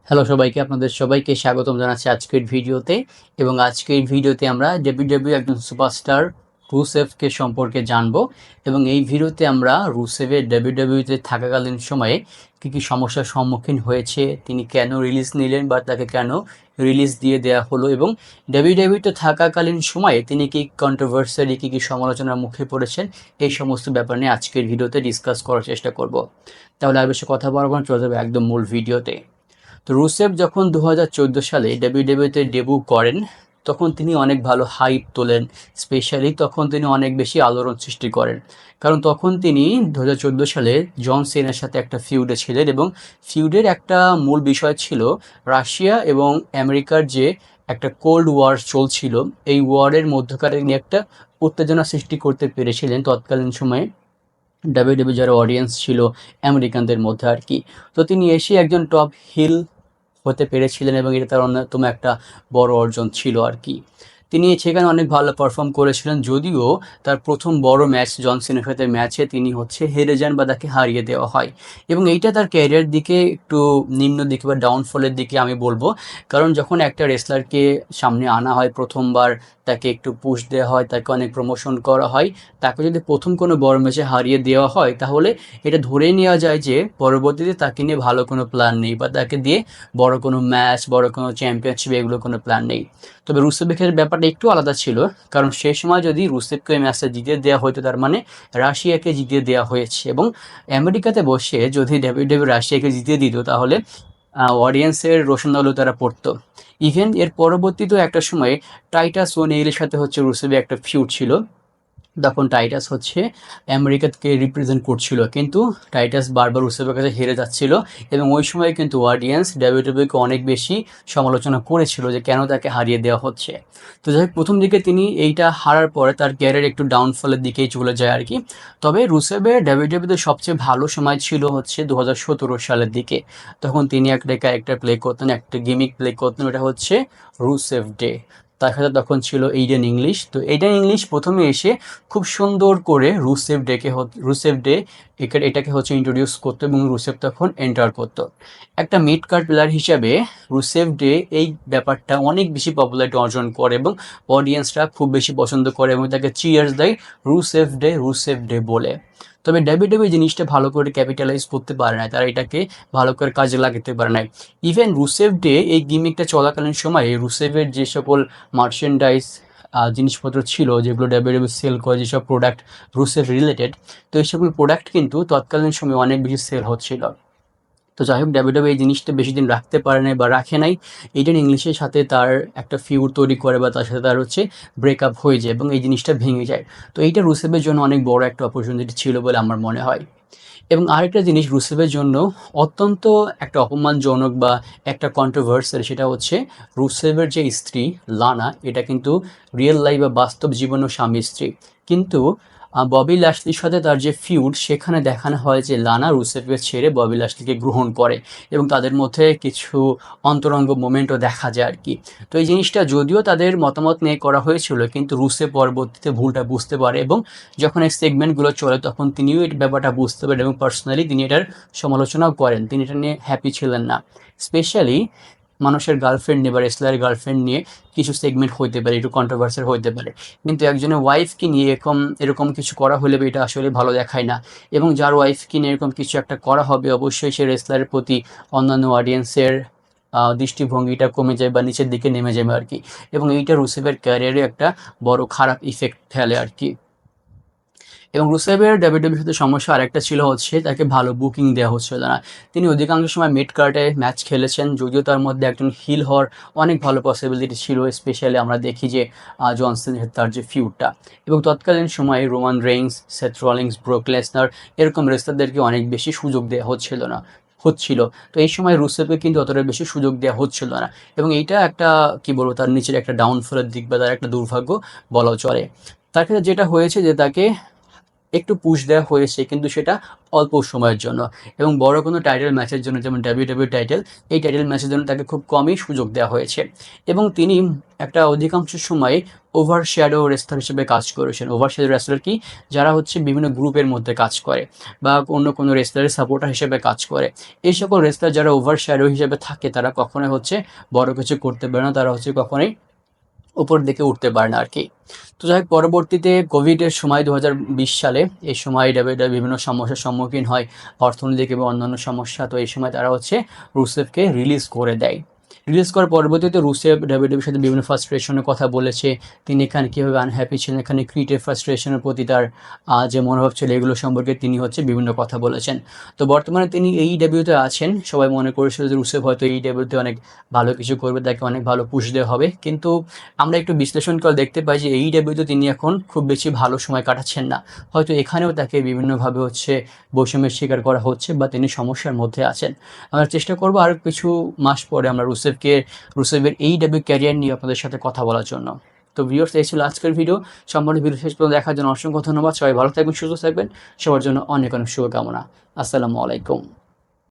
Hello সবাইকে, আপনাদের সবাইকে স্বাগতম জানাচ্ছি আজকের ভিডিওতে। এবং আজকের ভিডিওতে আমরা ডাব্লিউডাব্লিউ একজন সুপারস্টার রুসেভকে সম্পর্কে জানবো। এবং এই ভিডিওতে আমরা রুসেভের ডাব্লিউডাব্লিউতে থাকাকালীন সময়ে কী কী সমস্যার সম্মুখীন হয়েছে, তিনি কেন রিলিজ নিলেন বা তাকে কেন রিলিজ দিয়ে দেওয়া হলো, এবং ডাব্লিউডাব্লিউতে থাকাকালীন সময়ে তিনি কী কন্ট্রোভার্সিয়ালি কী সমালোচনার মুখে পড়েছেন, এই সমস্ত ব্যাপার নিয়ে আজকের ভিডিওতে ডিসকাস করার চেষ্টা করব। তাহলে আর বেশি কথা বলবো না, চলে যাবে একদম মূল ভিডিওতে। তো রুসেভ যখন 2014 সালে ডাব্লিউডাব্লিউতে ডেবু করেন, তখন তিনি অনেক ভালো হাইপ তোলেন। স্পেশালি তখন তিনি অনেক বেশি আলোড়ন সৃষ্টি করেন, কারণ তখন তিনি 2014 সালে জন সিনার সাথে একটা ফিউডে ছিলেন, এবং ফিউডের একটা মূল বিষয় ছিল রাশিয়া এবং আমেরিকার যে একটা কোল্ড ওয়ার চলছিল, এই ওয়ারের মধ্যকার তিনি একটা উত্তেজনা সৃষ্টি করতে পেরেছিলেন তৎকালীন সময়ে ডাব্লিউডাব্লিউ যারা অডিয়েন্স ছিল আমেরিকানদের মধ্যে আর কি। তো তিনি এসে একজন টপ হিল হতে পেরেছিলেন, এবং এটা তার অন্যতম একটা বড় অর্জন ছিল আর কি। তিনি সেখানে অনেক ভালো পারফর্ম করেছিলেন, যদিও তার প্রথম বড় ম্যাচ জন সিনার সাথে ম্যাচে তিনি হেরে যান বা তাকে হারিয়ে দেওয়া হয়, এবং এইটা তার ক্যারিয়ার দিকে একটু নিম্ন দিকে বা ডাউনফলের দিকে আমি বলবো। কারণ যখন একটা রেসলারকে সামনে আনা হয় প্রথমবার, তাকে একটু পুশ দেওয়া হয়, তাকে অনেক প্রমোশন করা হয়, তাকে যদি প্রথম কোনো বড় ম্যাচে হারিয়ে দেওয়া হয়, তাহলে এটা ধরে নেওয়া যায় যে পরবর্তীতে তাকে নিয়ে ভালো কোনো প্ল্যান নেই, বা তাকে দিয়ে বড় কোনো ম্যাচ, বড় কোনো চ্যাম্পিয়নশিপ, এগুলো কোনো প্ল্যান নেই। তবে রুসেভের ব্যাপারটা একটু আলাদা ছিল, কারণ সেই সময় যদি রুসেভকে ওই ম্যাচটা জিতিয়ে দেওয়া হতো, তার মানে রাশিয়াকে জিতিয়ে দেওয়া হয়েছে, এবং আমেরিকাতে বসে যদি ডাব্লিউডাব্লিউ রাশিয়াকে জিতিয়ে দিত, তাহলে অডিয়েন্সের রোশনালও তারা পড়তো। ইভেন এর পরবর্তীতেও একটা সময়ে টাইটাস ওনেইলের সাথে রুসেভের একটা ফিউড ছিল। তখন টাইটাস আমেরিকাকে রিপ্রেজেন্ট করছিল, কিন্তু টাইটাস বারবার রুসেভের কাছে হেরে যাচ্ছিল, এবং ওই সময় কিন্তু অডিয়েন্স ডাব্লিউডাব্লিউকে অনেক বেশি সমালোচনা করেছিল যে কেন তাকে হারিয়ে দেওয়া হচ্ছে। তো যাই হোক, প্রথম দিকে তিনি এইটা হারার পরে তার ক্যারিয়ার একটু ডাউনফলের দিকেই চলে যায় আর কি। তবে রুসেভের ডাব্লিউডাব্লিউতে সবচেয়ে ভালো সময় ছিল 2017 সালের দিকে। তখন তিনি একটা ক্যারেক্টার প্লে করতেন, একটা গিমিক প্লে করতেন, ওটা রুসেভ ডে। তার সাথে তখন ছিল এইডেন ইংলিশ। তো এইডেন ইংলিশ প্রথমে এসে খুব সুন্দর করে রুসেভ ডে এটাকে ইন্ট্রোডিউস করতো, এবং রুসেভ তখন এন্টার করতো। একটা মিড কার্ড প্লেয়ার হিসাবে রুসেভ ডে এই ব্যাপারটা অনেক বেশি পপুলারিটি অর্জন করে, এবং অডিয়েন্সরা খুব বেশি পছন্দ করে, এবং তাকে চিয়ার্স দেয় রুসেভ ডে বলে। তবে ডাব্লিউডাব্লিউ জিনিসটা ভালো করে ক্যাপিটালাইজ করতে পারে না, তারা এটাকে ভালো করে কাজে লাগাতে পারে না। ইভেন রুসেভ ডে এই গিমিকটা চলাকালীন সময়ে রুসেভের যে সকল মার্চেন্ডাইজ জিনিসপত্র ছিল, যেগুলো ডাব্লিউডাব্লিউ সেল করে, যেসব প্রোডাক্ট রুসেভ রিলেটেড, তো এই সকল প্রোডাক্ট কিন্তু তৎকালীন সময়ে অনেক বেশি সেল হচ্ছিল। তো যাই হোক, ডাব্লিউডাব্লিউ এই জিনিসটা বেশি দিন রাখতে পারে নাই বা রাখে নাই। এইডেন ইংলিশের সাথে তার একটা ফিউড তৈরি করে, বা তার সাথে তার ব্রেকআপ হয়ে যায়, এবং এই জিনিসটা ভেঙে যায়। তো এইটা রুসেভের জন্য অনেক বড় একটা অপরচুনিটি ছিল বলে আমার মনে হয়। এবং আরেকটা জিনিস রুসেভের জন্য অত্যন্ত একটা অপমানজনক বা একটা কন্ট্রোভার্সিয়াল, সেটা রুসেভের যে স্ত্রী লানা, এটা কিন্তু রিয়েল লাইফ বা বাস্তব জীবনেও স্বামী স্ত্রী। কিন্তু ববি ল্যাশলির সাথে তার যে ফিউড, সেখানে দেখানো হয় যে লানা রুসেভকে ছেড়ে ববি ল্যাশলিকে গ্রহণ করে, এবং তাদের মধ্যে কিছু অন্তরঙ্গ মোমেন্টও দেখা যায় আর কি। তো এই জিনিসটা যদিও তাদের মতামত নিয়ে করা হয়েছিল, কিন্তু রুসেভ পরবর্তীতে ভুলটা বুঝতে পারে, এবং যখন এই সেগমেন্টগুলো চলে তখন তিনিও এই ব্যাপারটা বুঝতে পারেন, এবং পার্সোনালি তিনি এটার সমালোচনাও করেন। তিনি এটা নিয়ে হ্যাপি ছিলেন না। স্পেশালি মানুষের গার্লফ্রেন্ড নিয়ে বা রেসলারের গার্লফ্রেন্ড নিয়ে কিছু সেগমেন্ট হইতে পারে, একটু কন্ট্রোভার্সিয়াল হইতে পারে, কিন্তু একজনের ওয়াইফকে নিয়ে এরকম কিছু করা হলে এটা আসলে ভালো দেখায় না। এবং যার ওয়াইফকে নিয়ে এরকম কিছু একটা করা হবে, অবশ্যই সে রেসলারের প্রতি অন্যান্য অডিয়েন্সের দৃষ্টিভঙ্গিটা কমে যায় বা নিচের দিকে নেমে যাবে আর কি। এবং এইটা রুসেভের ক্যারিয়ারে একটা বড় খারাপ ইফেক্ট ফেলে আর কি। এবং রুসেভের ডাব্লিউডাব্লিউর সাথে সমস্যা আরেকটা ছিল তাকে ভালো বুকিং দেওয়া হচ্ছিল না। তিনি অধিকাংশ সময় মিড কার্ডে ম্যাচ খেলেছেন, যদিও তার মধ্যে একজন হিল হওয়ার অনেক ভালো পসিবিলিটি ছিল। স্পেশালি আমরা দেখি যে জনসনের তার যে ফিউডটা, এবং তৎকালীন সময়ে Roman Reigns, Seth Rollins, Brock Lesnar, এরকম রেসলারদেরকে অনেক বেশি সুযোগ দেওয়া হচ্ছিল। তো এই সময় রুসেভকে কিন্তু অতটা বেশি সুযোগ দেওয়া হচ্ছিল না, এবং এইটা একটা কি বলবো, তার নিচের একটা ডাউনফলের দিক বা তার একটা দুর্ভাগ্য বলাও চলে। তার ক্ষেত্রে যেটা হয়েছে যে তাকে একটু পুশ দেওয়া হয়েছে, কিন্তু সেটা অল্প সময়ের জন্য। এবং বড় কোনো টাইটেল ম্যাচের জন্য, যেমন ডাব্লিউডাব্লিউ টাইটেল, এই টাইটেল ম্যাচের জন্য তাকে খুব কমই সুযোগ দেওয়া হয়েছে। এবং তিনি একটা অধিকাংশ সময়ে ওভার শ্যাডো রেসলার হিসেবে কাজ করেছেন। ওভার শ্যাডো রেসলার কি, যারা হচ্ছে বিভিন্ন গ্রুপের মধ্যে কাজ করে বা অন্য কোনো রেসলারের সাপোর্টার হিসেবে কাজ করে। এই সকল রেসলার যারা ওভার শ্যাডো হিসেবে থাকে, তারা কখনোই হচ্ছে বড় কিছু করতে পারে না, তারা হচ্ছে কখনোই উপর দিকে উঠতে পারে না আর কি। তো যাই হোক, পরবর্তীতে কোভিডের সময় 2020 সালে, এই সময় ডাব্লিউডাব্লিউ বিভিন্ন সমস্যার সম্মুখীন হয়, অর্থনৈতিক এবং অন্যান্য সমস্যা। তো এই সময় তারা হচ্ছে রুসেফকে রিলিজ করে দেয়। রিলিজ করার পরবর্তীতে রুসেফ ডাব্লিউডাব্লিউর সাথে বিভিন্ন ফ্রাস্ট্রেশনের কথা বলেছে। তিনি এখানে কীভাবে আনহ্যাপি ছিলেন, এখানে ক্রিয়েটিভ ফ্রাস্ট্রেশনের প্রতি তার যে মনোভাব ছিল, এগুলো সম্পর্কে তিনি হচ্ছে বিভিন্ন কথা বলেছেন। তো বর্তমানে তিনি AEW-তে আছেন। সবাই মনে করেছিল যে রুসেফ হয়তো AEW-তে অনেক ভালো কিছু করবে, তাকে অনেক ভালো পুশ দেওয়া হবে, কিন্তু আমরা একটু বিশ্লেষণ করে দেখতে পাই যে AEW-তে তিনি এখন খুব বেশি ভালো সময় কাটাচ্ছেন না। হয়তো এখানেও তাকে বিভিন্নভাবে হচ্ছে বৈষম্যের শিকার করা হচ্ছে বা তিনি সমস্যার মধ্যে আছেন। আমরা চেষ্টা করব আরও কিছু মাস পরে আমরা রুসেফের AEW ক্যারিয়ার নিয়ে আপনাদের সাথে কথা বলার জন্য। তো ভিউয়ার্স, এই ছিল আজকের ভিডিও। সম্পূর্ণ ভিডিও শেষ পর্যন্ত দেখার জন্য অসংখ্য ধন্যবাদ। সবাই ভালো থাকবেন, সুস্থ থাকবেন। সবার জন্য অনেক অনেক শুভকামনা। আসসালামু আলাইকুম।